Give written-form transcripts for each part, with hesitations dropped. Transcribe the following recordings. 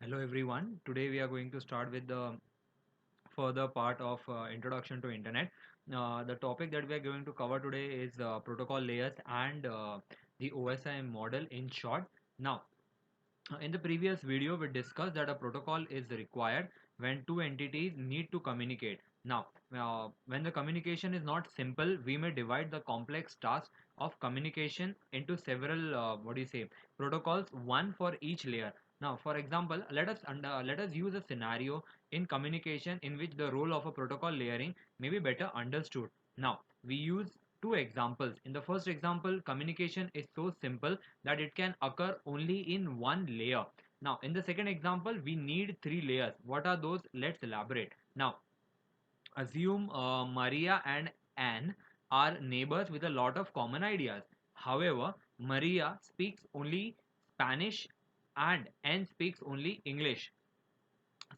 Hello everyone. Today we are going to start with the further part of introduction to internet. The topic that we are going to cover today is protocol layers and the OSI model in short. Now, in the previous video, we discussed that a protocol is required when two entities need to communicate. Now, when the communication is not simple, we may divide the complex task of communication into several, what do you say, protocols, one for each layer. Now, for example, let us use a scenario in communication in which the role of a protocol layering may be better understood. Now, we use two examples. In the first example, communication is so simple that it can occur only in one layer. Now, in the second example, we need three layers. What are those? Let's elaborate. Now, assume Maria and Anne are neighbors with a lot of common ideas. However, Maria speaks only Spanish and Anne speaks only English.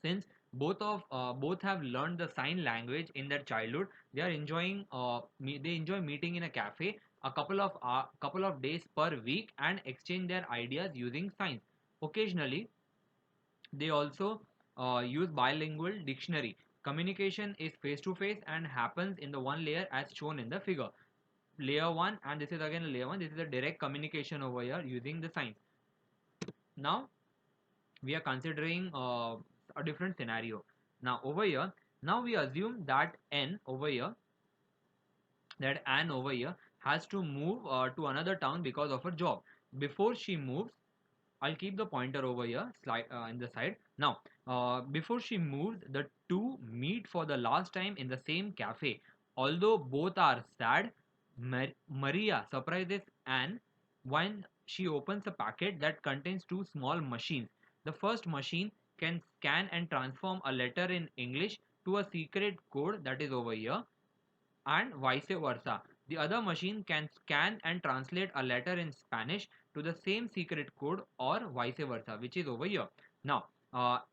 Since both have learned the sign language in their childhood, they are enjoying they enjoy meeting in a cafe a couple of days per week and exchange their ideas using signs. Occasionally, they also use bilingual dictionary. Communication is face to face and happens in the one layer as shown in the figure. Layer 1, and this is again layer 1. This is a direct communication over here using the signs. Now we are considering a different scenario. Now over here, now we assume that Anne over here has to move to another town because of her job. Before she moves, I'll keep the pointer over here, slide in the side. Now, before she moves, the two meet for the last time in the same cafe. Although both are sad, Maria surprises Anne when she opens a packet that contains two small machines. The first machine can scan and transform a letter in English to a secret code that is over here, and vice versa. The other machine can scan and translate a letter in Spanish to the same secret code or vice versa, which is over here. Now,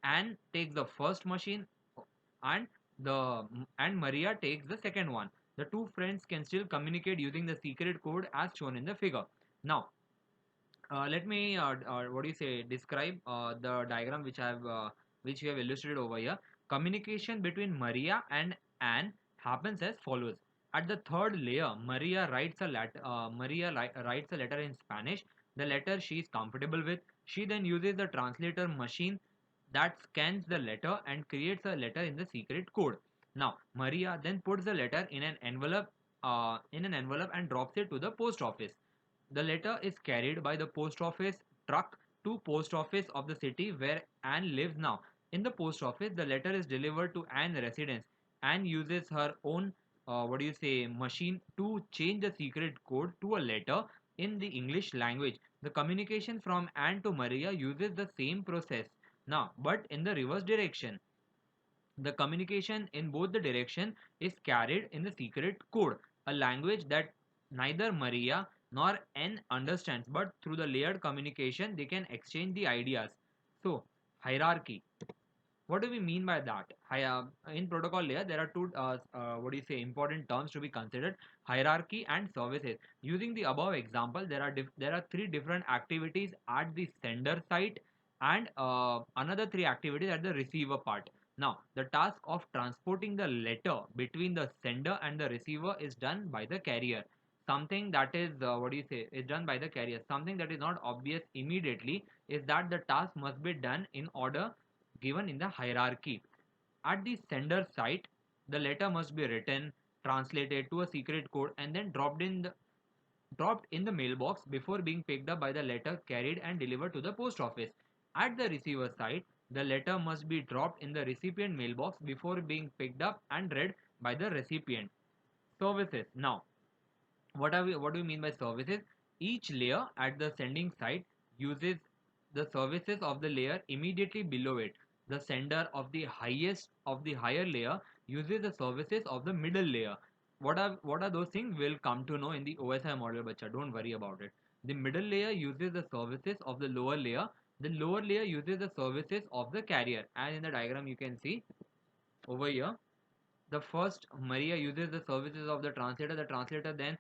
Anne takes the first machine and the and Maria takes the second one. The two friends can still communicate using the secret code as shown in the figure. Now, let me what do you say describe the diagram which we have illustrated over here. Communication between Maria and Anne happens as follows. At the third layer, Maria writes a letter in Spanish, the letter she is comfortable with. She then uses the translator machine that scans the letter and creates a letter in the secret code. Now Maria then puts the letter in an envelope and drops it to the post office. The letter is carried by the post office truck to post office of the city where Anne lives now. In the post office, the letter is delivered to Anne's residence. Anne uses her own what do you say machine to change the secret code to a letter in the English language. The communication from Anne to Maria uses the same process now, but in the reverse direction. The communication in both the direction is carried in the secret code, a language that neither Maria nor N understands, but through the layered communication they can exchange the ideas. So, hierarchy. What do we mean by that? In protocol layer, there are two what do you say important terms to be considered: hierarchy and services. Using the above example, there are three different activities at the sender side and another three activities at the receiver part. Now, the task of transporting the letter between the sender and the receiver is done by the carrier. Something that is what do you say is done by the carrier. Something that is not obvious immediately is that the task must be done in order given in the hierarchy. At the sender site, the letter must be written, translated to a secret code, and then dropped in the mailbox before being picked up by the letter carried and delivered to the post office. At the receiver side, the letter must be dropped in the recipient mailbox before being picked up and read by the recipient. Services. Now, what do we mean by services? Each layer at the sending side uses the services of the layer immediately below it. The sender of the higher layer uses the services of the middle layer. What are those things? We'll come to know in the OSI model, bacha. Don't worry about it. The middle layer uses the services of the lower layer. The lower layer uses the services of the carrier. And in the diagram you can see over here, the first Maria uses the services of the translator. The translator then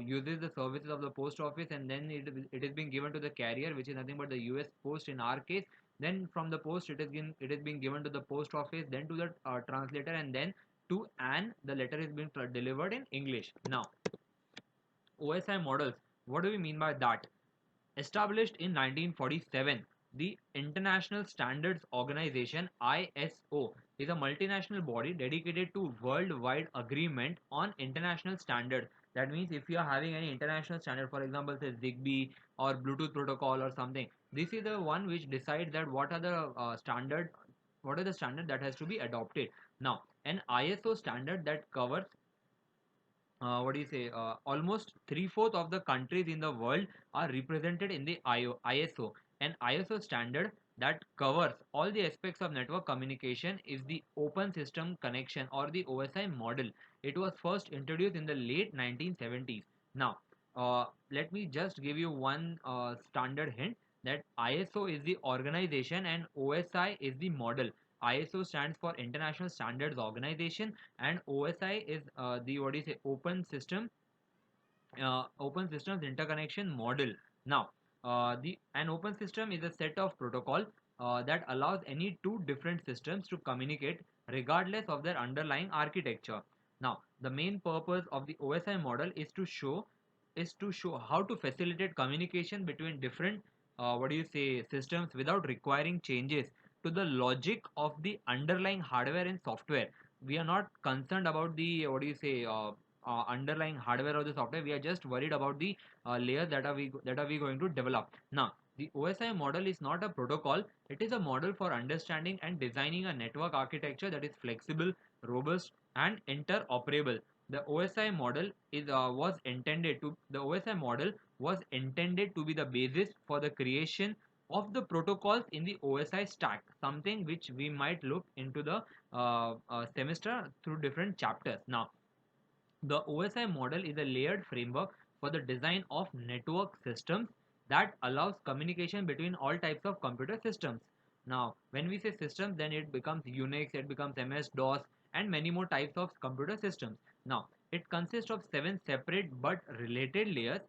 uses the services of the post office, and then it is being given to the carrier, which is nothing but the US post in our case. then from the post it is being given to the post office, then to the translator, and then to Anne the letter is being delivered in English. Now OSI models, what do we mean by that? Established in 1947, the International Standards Organization ISO is a multinational body dedicated to worldwide agreement on international standards. That means if you are having any international standard, for example, say Zigbee or Bluetooth protocol or something, this is the one which decides that what are the standard that has to be adopted. Now, an ISO standard that covers what do you say, almost three-fourths of the countries in the world are represented in the ISO. An ISO standard that covers all the aspects of network communication is the Open System Connection or the OSI model. It was first introduced in the late 1970s. Now, let me just give you one standard hint that ISO is the organization and OSI is the model. ISO stands for International Standards Organization, and OSI is the what do you say, open systems interconnection model. Now, the an open system is a set of protocol that allows any two different systems to communicate regardless of their underlying architecture. Now, the main purpose of the OSI model is to show how to facilitate communication between different what do you say, systems without requiring changes to the logic of the underlying hardware and software. We are not concerned about the what do you say, underlying hardware or the software. We are just worried about the layers that are we going to develop. Now, the OSI model is not a protocol, it is a model for understanding and designing a network architecture that is flexible, robust, and interoperable. The OSI model was intended to be the basis for the creation of the protocols in the OSI stack, something which we might look into the semester through different chapters. Now, the OSI model is a layered framework for the design of network systems that allows communication between all types of computer systems. Now, when we say systems, then it becomes Unix, it becomes MS DOS, and many more types of computer systems. Now, it consists of seven separate but related layers,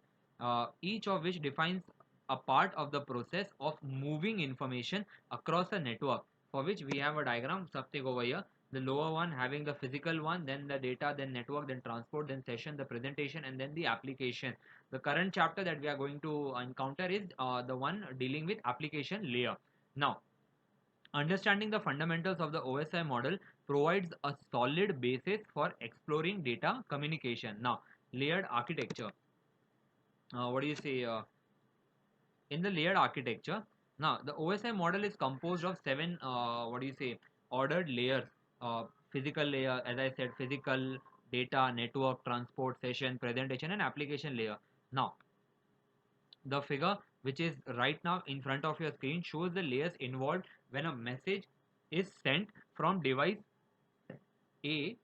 each of which defines a part of the process of moving information across a network, for which we have a diagram, something over here. The lower one having the physical one, then the data, then network, then transport, then session, the presentation, and then the application. The current chapter that we are going to encounter is the one dealing with application layer. Now, understanding the fundamentals of the OSI model provides a solid basis for exploring data communication. Now, layered architecture. What do you say? In the layered architecture, now the OSI model is composed of seven what do you say, ordered layers. Physical layer, as I said, physical, data, network, transport, session, presentation, and application layer. Now, the figure which is right now in front of your screen shows the layers involved when a message is sent from A device A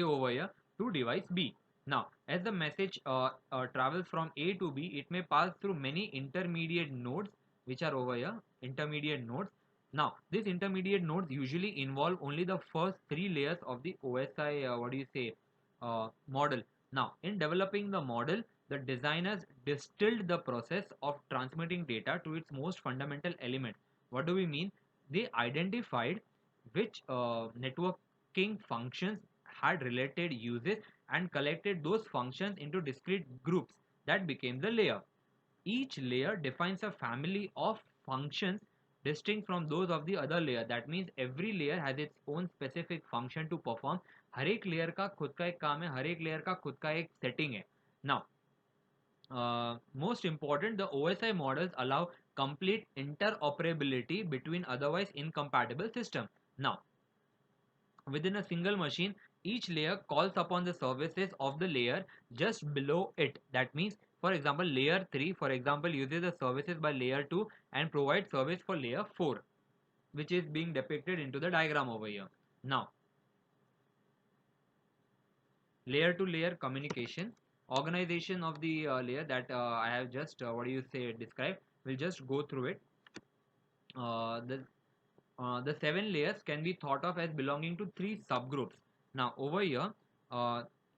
over here to device B. Now, as the message travels from A to B, it may pass through many intermediate nodes, which are over here, intermediate nodes. Now, these intermediate nodes usually involve only the first three layers of the OSI, what do you say, model. Now, in developing the model, the designers distilled the process of transmitting data to its most fundamental element. What do we mean? They identified which networking functions had related uses and collected those functions into discrete groups that became the layer. Each layer defines a family of functions distinct from those of the other layer. That means every layer has its own specific function to perform. हर एक layer का खुद का एक काम है, हर एक layer का खुद का एक सेटिंग है. Now, most important, the OSI models allow complete interoperability between otherwise incompatible systems. Now, within a single machine, each layer calls upon the services of the layer just below it. That means, for example, layer 3, for example, uses the services by layer 2 and provides service for layer 4, which is being depicted into the diagram over here. Now, layer to layer communication, organization of the layer that I have just what do you say described. We'll just go through it. The seven layers can be thought of as belonging to three subgroups. Now over here,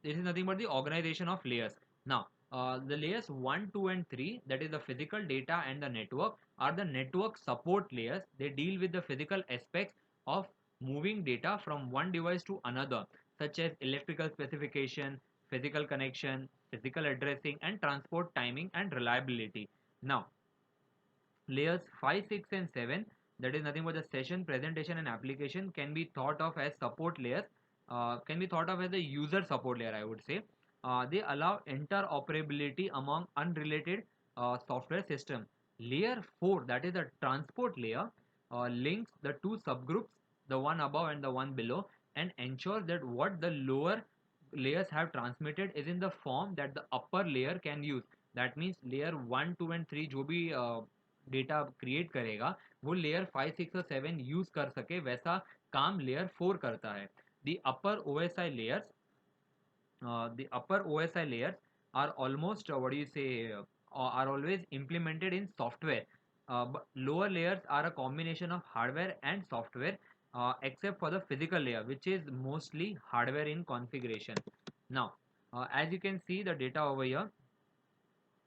this is nothing but the organization of layers. Now The layers 1, 2, and 3, that is the physical data and the network, are the network support layers. They deal with the physical aspects of moving data from one device to another, such as electrical specification, physical connection, physical addressing, and transport timing and reliability. Now, layers 5, 6, and 7, that is nothing but the session, presentation, and application, can be thought of as support layers, can be thought of as a user support layer, I would say. They allow interoperability among unrelated software system. Layer 4, that is the transport layer, links the two subgroups, the one above and the one below, and ensures that what the lower layers have transmitted is in the form that the upper layer can use. That means layer 1, 2, and 3 जो भी data create करेगा वो layer 5, 6 और 7 use कर सके, वैसा काम layer 4 करता है. The upper OSI layers the upper OSI layers are almost what do you say are always implemented in software. But lower layers are a combination of hardware and software, except for the physical layer, which is mostly hardware in configuration. Now, as you can see the data over here,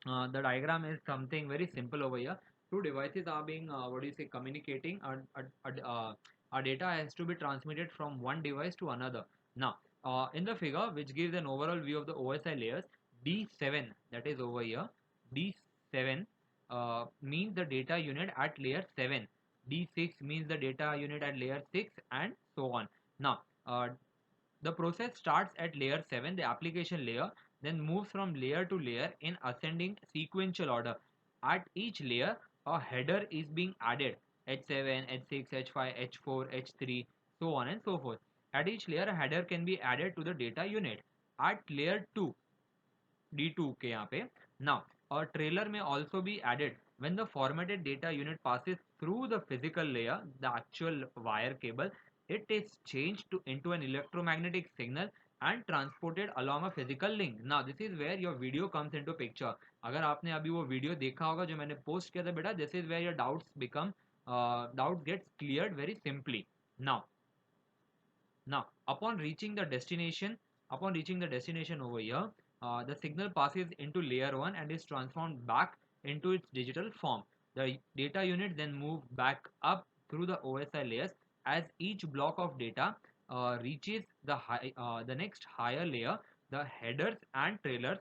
the diagram is something very simple over here. Two devices are being what do you say communicating. Our data has to be transmitted from one device to another. Now, in the figure, which gives an overall view of the OSI layers, D7, that is over here, D7 means the data unit at layer 7. D6 means the data unit at layer 6, and so on. Now, the process starts at layer 7, the application layer, then moves from layer to layer in ascending sequential order. At each layer, a header is being added: H7, H6, H5, H4, H3, so on and so forth. At each layer, a header can be added to the data unit. At layer 2, D2 के यहाँ पे, now a trailer may also be added when the formatted data unit passes through the physical layer, the actual wire cable. It is changed into an electromagnetic signal and transported along a physical link. Now this is where your video comes into picture. अगर आपने अभी वो video देखा होगा जो मैंने post किया था बेटा, this is where your doubts gets cleared very simply. Now, upon reaching the destination over here, the signal passes into layer 1 and is transformed back into its digital form. The data unit then moves back up through the OSI layers as each block of data reaches the next higher layer. The headers and trailers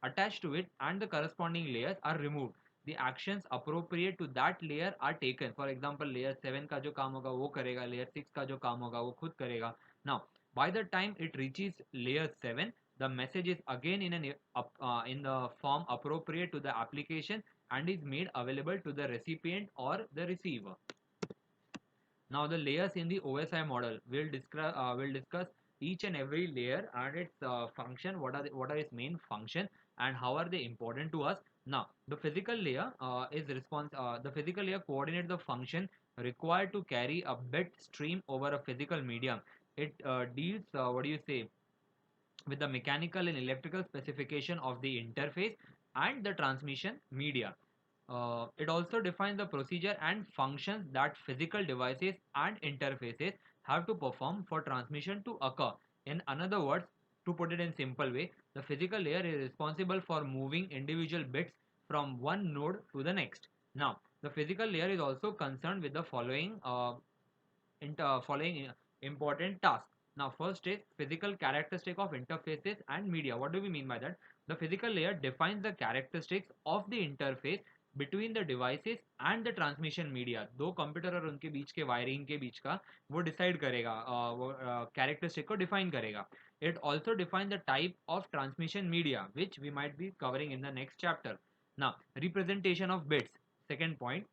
attached to it and the corresponding layers are removed. The actions appropriate to that layer are taken. For example, layer 7 का जो काम होगा वो करेगा, layer 6 का जो काम होगा वो खुद करेगा. Now, by the time it reaches layer 7, the message is again in the form appropriate to the application and is made available to the recipient or the receiver. Now the layers in the OSI model will discuss each and every layer and its function. What are its main function and how are they important to us? Now the physical layer the physical layer coordinates the function required to carry a bit stream over a physical medium. It deals what do you say with the mechanical and electrical specification of the interface and the transmission media. It also defines the procedure and functions that physical devices and interfaces have to perform for transmission to occur. In other words, to put it in simple way, the physical layer is responsible for moving individual bits from one node to the next. Now, the physical layer is also concerned with the following important tasks. Now, first is physical characteristic of interfaces and media. What do we mean by that? The physical layer defines the characteristics of the interface between the devices and the transmission media. दो computer और उनके बीच के wiring के बीच का वो decide करेगा, वो characteristic को डिफाइन करेगा. It also defines the type of transmission media, which we might be covering in the next chapter. Now, representation of bits. Second point,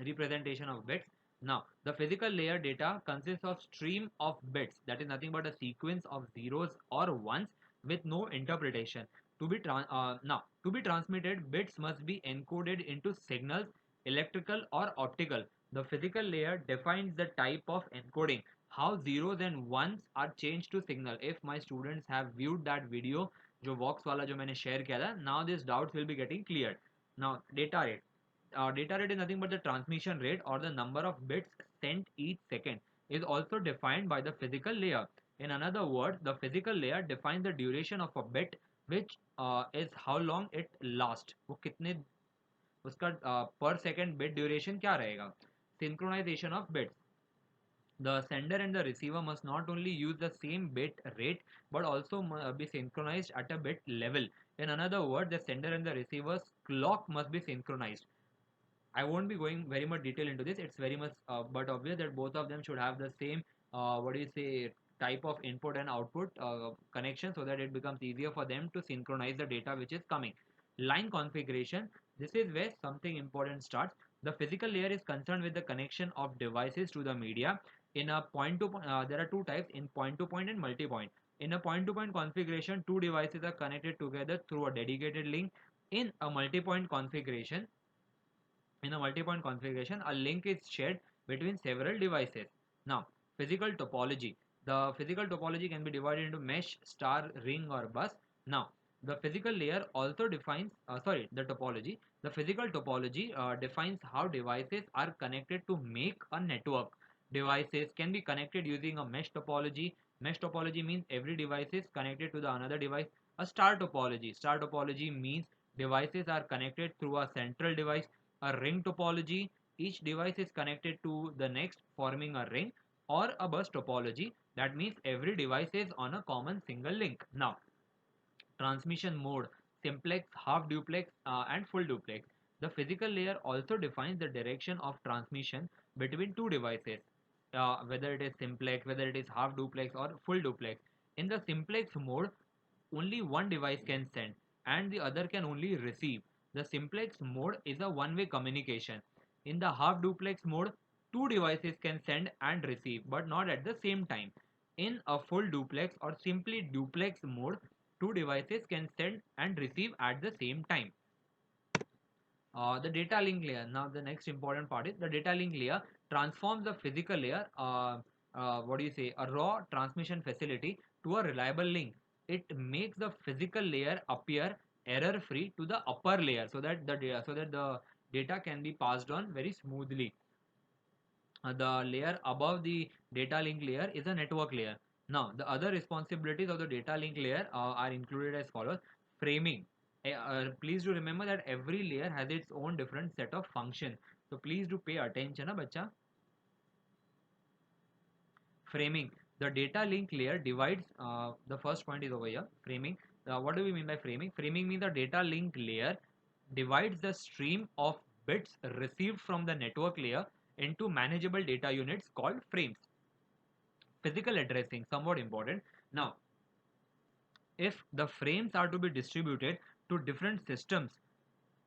representation of bits. Now, the physical layer data consists of stream of bits, that is nothing but a sequence of zeros or ones with no interpretation. To be transmitted, bits must be encoded into signals, electrical or optical. The physical layer defines the type of encoding, how zeros and ones are changed to signal. If my students have viewed that video, जो Vox वाला जो मैंने share किया था, now these doubts will be getting cleared. Now, data rate. Data rate is nothing but the transmission rate or the number of bits sent each second, is also defined by the physical layer. In another word, the physical layer defines the duration of a bit which is how long it lasts, वो कितने उसका per second bit duration क्या रहेगा. Synchronization of bits. The sender and the receiver must not only use the same bit rate but also be synchronized at a bit level. In another word, the sender and the receiver's clock must be synchronized. I won't be going very much detail into this. It's very much but obvious that both of them should have the same what do you say, type of input and output connection, so that it becomes easier for them to synchronize the data which is coming. Line configuration. This is where something important starts. The physical layer is concerned with the connection of devices to the media. In a point to point, there are two types, in point to point and multi point. In a point to point configuration, two devices are connected together through a dedicated link. In a multi point configuration, a link is shared between several devices. Now, physical topology. The physical topology can be divided into mesh, star, ring, or bus. Now, the physical layer also defines, the topology. The physical topology defines how devices are connected to make a network. Devices can be connected using a mesh topology. Mesh topology means every device is connected to the another device. A star topology. Star topology means devices are connected through a central device. A ring topology, each device is connected to the next forming a ring. Or a bus topology, that means every device is on a common single link. Now, transmission mode, simplex, half duplex, and full duplex. The physical layer also defines the direction of transmission between two devices, whether it is simplex, whether it is half duplex or full duplex. In the simplex mode, only one device can send and the other can only receive. The simplex mode is a one-way communication. In the half duplex mode, two devices can send and receive but not at the same time. In a full duplex or simply duplex mode, two devices can send and receive at the same time. The data link layer. Now the next important part is the data link layer transforms the physical layer, what do you say, a raw transmission facility to a reliable link. It makes the physical layer appear error free to the upper layer, so that the data can be passed on very smoothly. The layer above the data link layer is a network layer. Now, the other responsibilities of the data link layer are included as follows. Framing. Please do remember that every layer has its own different set of functions. So please do pay attention, bacha. Framing. The data link layer divides, the first point is over here, framing. What do we mean by framing? Framing means the data link layer divides the stream of bits received from the network layer into manageable data units called frames. Physical addressing, somewhat important. Now, if the frames are to be distributed to different systems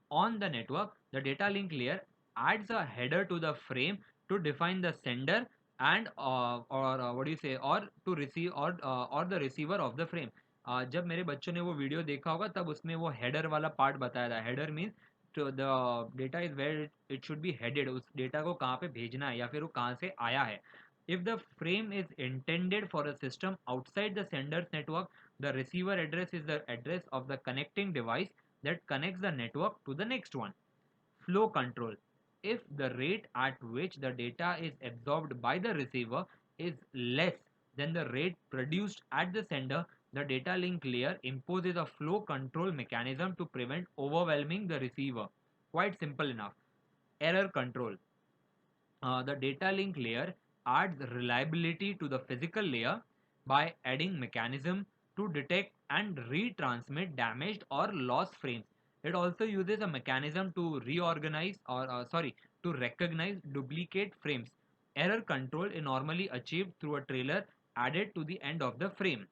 on the network, the data link layer adds a header to the frame to define the sender and or what do you say, or to receive or the receiver of the frame. जब मेरे बच्चों ने वो video देखा होगा तब उसमें वो हेडर वाला पार्ट बताया था. हेडर मीन्स तो the data is where it should be headed, उस डेटा को कहाँ पे भेजना है या फिर वो कहाँ से आया है. If the frame is intended for a system outside the sender's network, the receiver address is the address of the connecting device that connects the network to the next one. Flow control. If the rate at which the data is absorbed by the receiver is less than the rate produced at the sender, the data link layer imposes a flow control mechanism to prevent overwhelming the receiver. Quite simple enough. Error control. The data link layer adds reliability to the physical layer by adding mechanism to detect and retransmit damaged or lost frames. It also uses a mechanism to reorganize or to recognize duplicate frames. Error control is normally achieved through a trailer added to the end of the frame.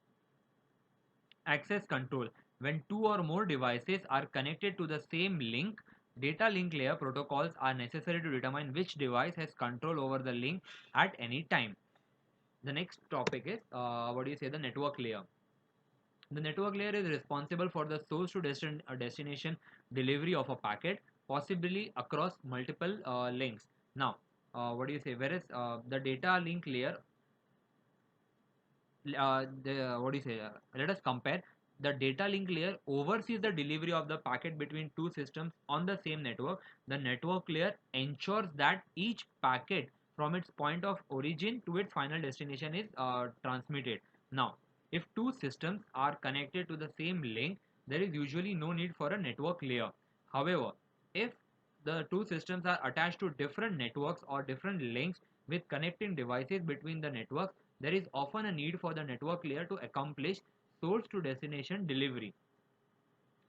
Access control. When two or more devices are connected to the same link, data link layer protocols are necessary to determine which device has control over the link at any time. The next topic is what do you say, the network layer. The network layer is responsible for the source to destination delivery of a packet, possibly across multiple links. Now, what do you say? Whereas the data link layer, what do you say? Let us compare. The data link layer oversees the delivery of the packet between two systems on the same network. The network layer ensures that each packet from its point of origin to its final destination is transmitted. Now, if two systems are connected to the same link, there is usually no need for a network layer. However, if the two systems are attached to different networks or different links with connecting devices between the networks, there is often a need for the network layer to accomplish source to destination delivery.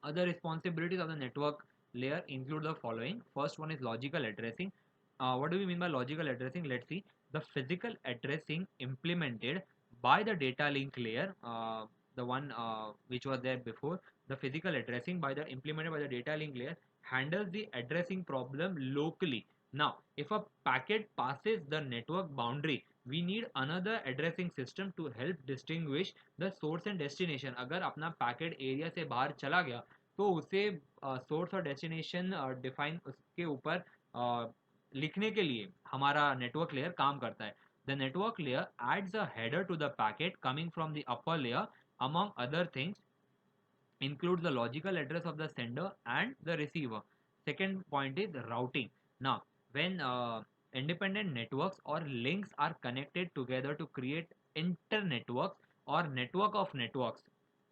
Other responsibilities of the network layer include the following. First one is logical addressing. What do we mean by logical addressing? Let's see. The physical addressing implemented by the data link layer, the one which was there before, the physical addressing by the implemented by the data link layer handles the addressing problem locally. Now, if a packet passes the network boundary, we need another addressing system to help distinguish the source and destination. अगर अपना packet area से बाहर चला गया तो उसे source और destination define उसके ऊपर लिखने के लिए हमारा नेटवर्क लेयर काम करता है. The network layer adds a header to the packet coming from the upper layer. Among other things, includes the logical address of the sender and the receiver. Second point is routing. Now, when independent networks or links are connected together to create internetworks or network of networks,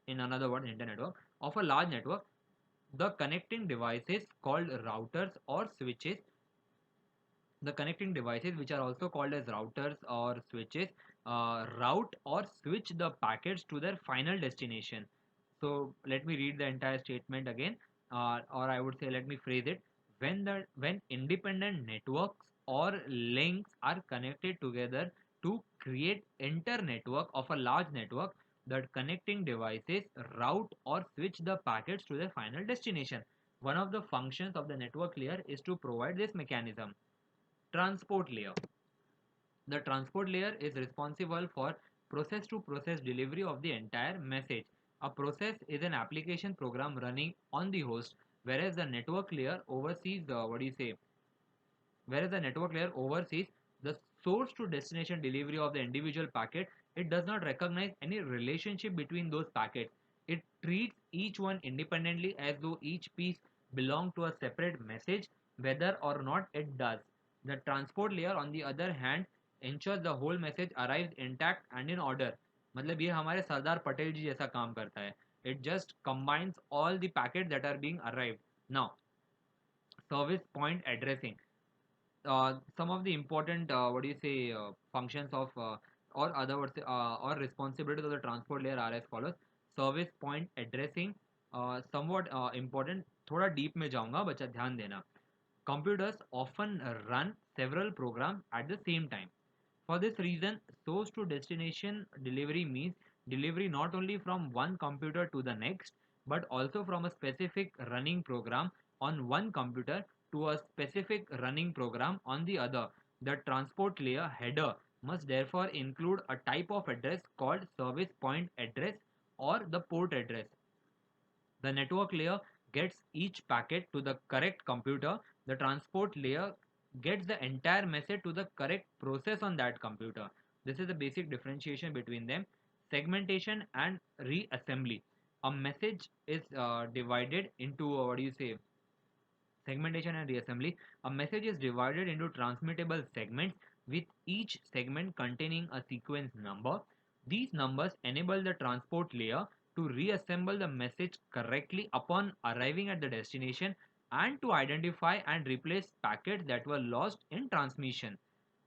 in another word, internetwork of a large network, the connecting devices called routers or switches, the connecting devices which are also called as routers or switches route or switch the packets to their final destination. So let me read the entire statement again, or I would say, let me phrase it. When independent networks or links are connected together to create internetwork of a large network, the connecting devices route or switch the packets to their final destination. One of the functions of the network layer is to provide this mechanism. Transport layer. The transport layer is responsible for process to process delivery of the entire message. A process is an application program running on the host, whereas the network layer oversees the source to destination delivery of the individual packet. It does not recognize any relationship between those packets. It treats each one independently as though each piece belonged to a separate message, whether or not it does. The transport layer, on the other hand, ensures the whole message arrives intact and in order. मतलब ये हमारे सरदार पटेल जी जैसा काम करता है. It just combines all the packets that are being arrived. Now, service point addressing. Some of the important what do you say functions of or other words or responsibilities of the transport layer are as follows. Service point addressing, somewhat important. थोड़ा deep में जाऊंगा, बच्चा ध्यान देना. Computers often run several programs at the same time. For this reason, source to destination delivery means delivery not only from one computer to the next, but also from a specific running program on one computer to a specific running program on the other. The transport layer header must therefore include a type of address called service point address or the port address. The network layer gets each packet to the correct computer. The transport layer gets the entire message to the correct process on that computer. This is the basic differentiation between them. Segmentation and reassembly. A message is divided into what do you say? Segmentation and reassembly. A message is divided into transmittable segments with each segment containing a sequence number. These numbers enable the transport layer to reassemble the message correctly upon arriving at the destination and to identify and replace packets that were lost in transmission.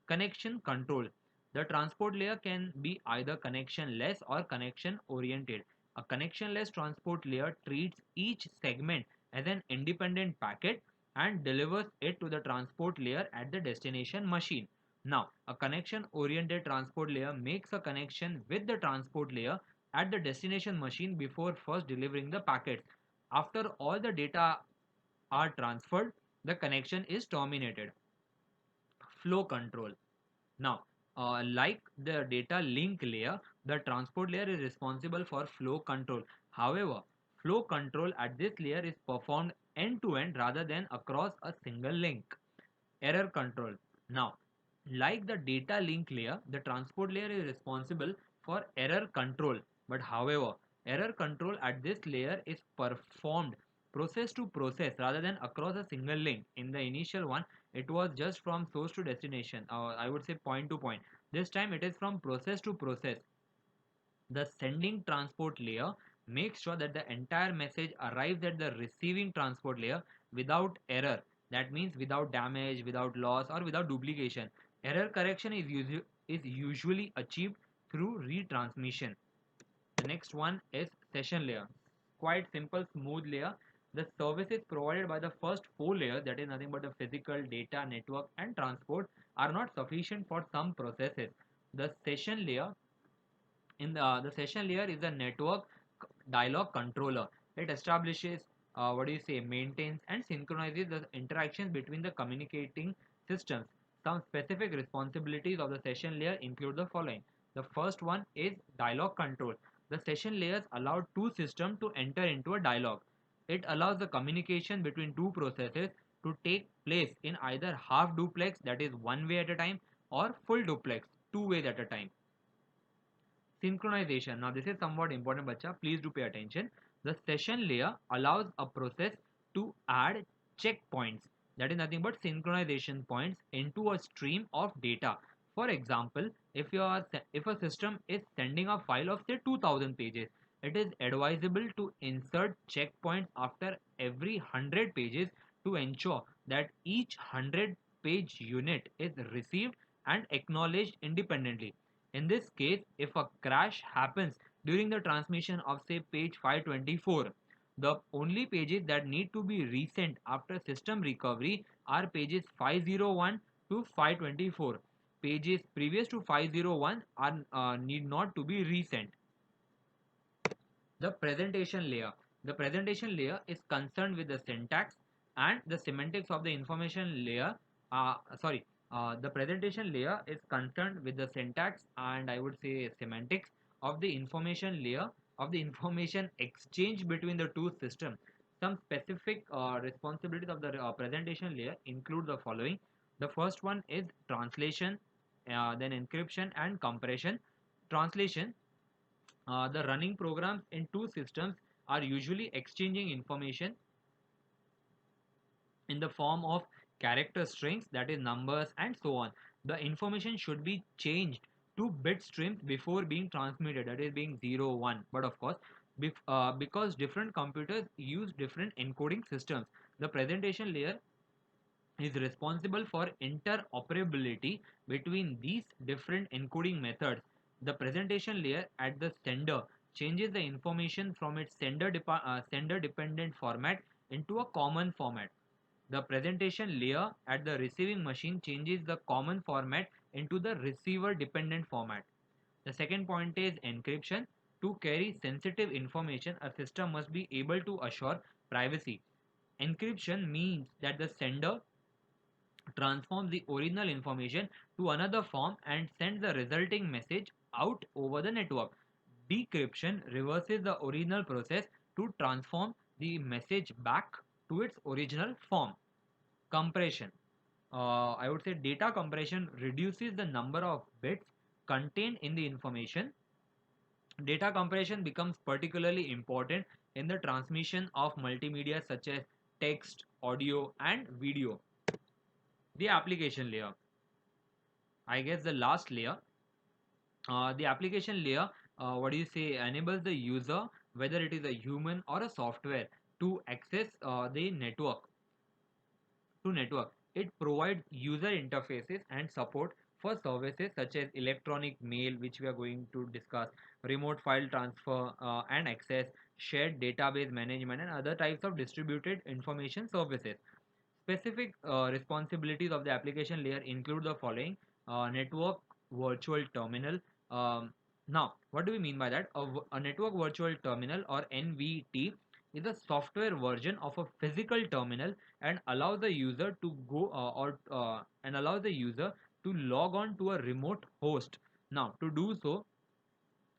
Connection control. The transport layer can be either connectionless or connection oriented. A connectionless transport layer treats each segment as an independent packet and delivers it to the transport layer at the destination machine. Now, a connection oriented transport layer makes a connection with the transport layer at the destination machine before first delivering the packets. After all the data are transferred, the connection is terminated. Flow control. Now, like the data link layer, the transport layer is responsible for flow control. However, flow control at this layer is performed end to end rather than across a single link. Error control. Now, like the data link layer, the transport layer is responsible for error control. But however, error control at this layer is performed process to process rather than across a single link. In the initial one, it was just from source to destination, I would say point to point. This time it is from process to process. The sending transport layer Make sure that the entire message arrives at the receiving transport layer without error. That means without damage, without loss, or without duplication. Error correction is usually achieved through retransmission. The next one is session layer. Quite simple, smooth layer. The services provided by the first four layers, that is nothing but the physical, data, network, and transport, are not sufficient for some processes. The session layer the session layer is a network dialog controller. It establishes, maintains and synchronizes the interactions between the communicating systems. Some specific responsibilities of the session layer include the following. The first one is dialog control. The session layers allow two systems to enter into a dialogue. It allows the communication between two processes to take place in either half duplex, that is one way at a time, or full duplex, two ways at a time. Synchronization. Now this is somewhat important, bacha. Please do pay attention. The session layer allows a process to add checkpoints, that is nothing but synchronization points, into a stream of data. For example, if a system is sending a file of say 2000 pages, it is advisable to insert checkpoints after every 100 pages to ensure that each 100 page unit is received and acknowledged independently. In this case, if a crash happens during the transmission of say page 524, the only pages that need to be resent after system recovery are pages 501 to 524. Pages previous to 501 need not to be resent. The presentation layer. The presentation layer is concerned with the syntax and the semantics of the information layer. The presentation layer is concerned with the syntax and I would say semantics of the information layer of the information exchange between the two systems. Some specific responsibilities of the presentation layer include the following. The first one is translation, then encryption and compression. Translation, the running programs in two systems are usually exchanging information in the form of character strings, that is numbers and so on. The information should be changed to bit streams before being transmitted, that is being 0 1. But of course, because different computers use different encoding systems, the presentation layer is responsible for interoperability between these different encoding methods. The presentation layer at the sender changes the information from its sender dependent format into a common format. The presentation layer at the receiving machine changes the common format into the receiver dependent format. The second point is encryption. To carry sensitive information, a system must be able to assure privacy. Encryption means that the sender transforms the original information to another form and sends the resulting message out over the network. Decryption reverses the original process to transform the message back to its original form. Compression. I would say data compression reduces the number of bits contained in the information. Data compression becomes particularly important in the transmission of multimedia such as text, audio, and video. The application layer. I guess the last layer, the application layer, enables the user, whether it is a human or a software, to access the network. It provides user interfaces and support for services such as electronic mail, which we are going to discuss, remote file transfer and access, shared database management, and other types of distributed information services. Specific responsibilities of the application layer include the following: network virtual terminal. Now, what do we mean by that? A network virtual terminal, or NVT, is a software version of a physical terminal and allows the user to allows the user to log on to a remote host. Now, to do so,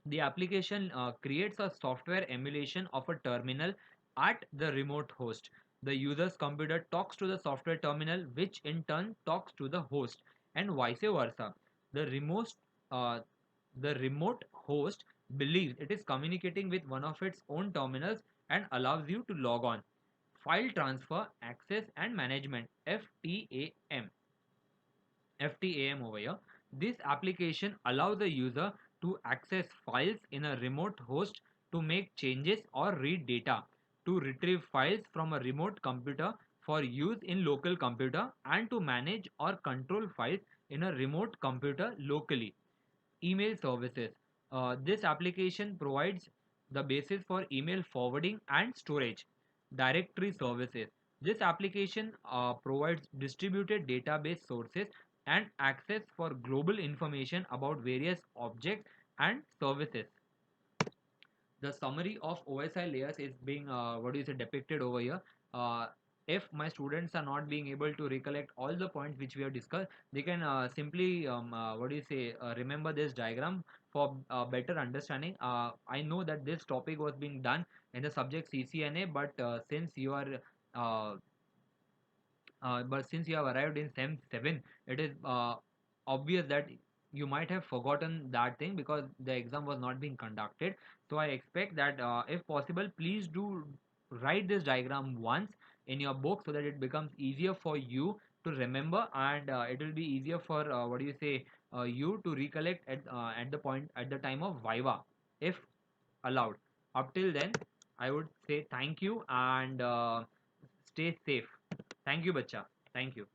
the application creates a software emulation of a terminal at the remote host. The user's computer talks to the software terminal, which in turn talks to the host, and vice versa. The remote, uh, the remote host believes it is communicating with one of its own terminals and allows you to log on. File transfer, access, and management (FTAM). FTAM over here. This application allows the user to access files in a remote host to make changes or read data, to retrieve files from a remote computer for use in local computer, and to manage or control files in a remote computer locally. Email services. This application provides the basis for email forwarding and storage. Directory services. This application provides distributed database sources and access for global information about various objects and services. The summary of OSI layers is being what is it depicted over here. Uh, if my students are not being able to recollect all the points which we have discussed, they can simply what do you say remember this diagram for better understanding. I know that this topic was being done in the subject CCNA, uh, but since you have arrived in SEM 7, it is obvious that you might have forgotten that thing because the exam was not being conducted. So I expect that if possible, please do write this diagram once in your book so that it becomes easier for you to remember, and it will be easier for what do you say you to recollect at the point at the time of Viva, if allowed. Up till then, I would say thank you and stay safe. Thank you, bacha. Thank you.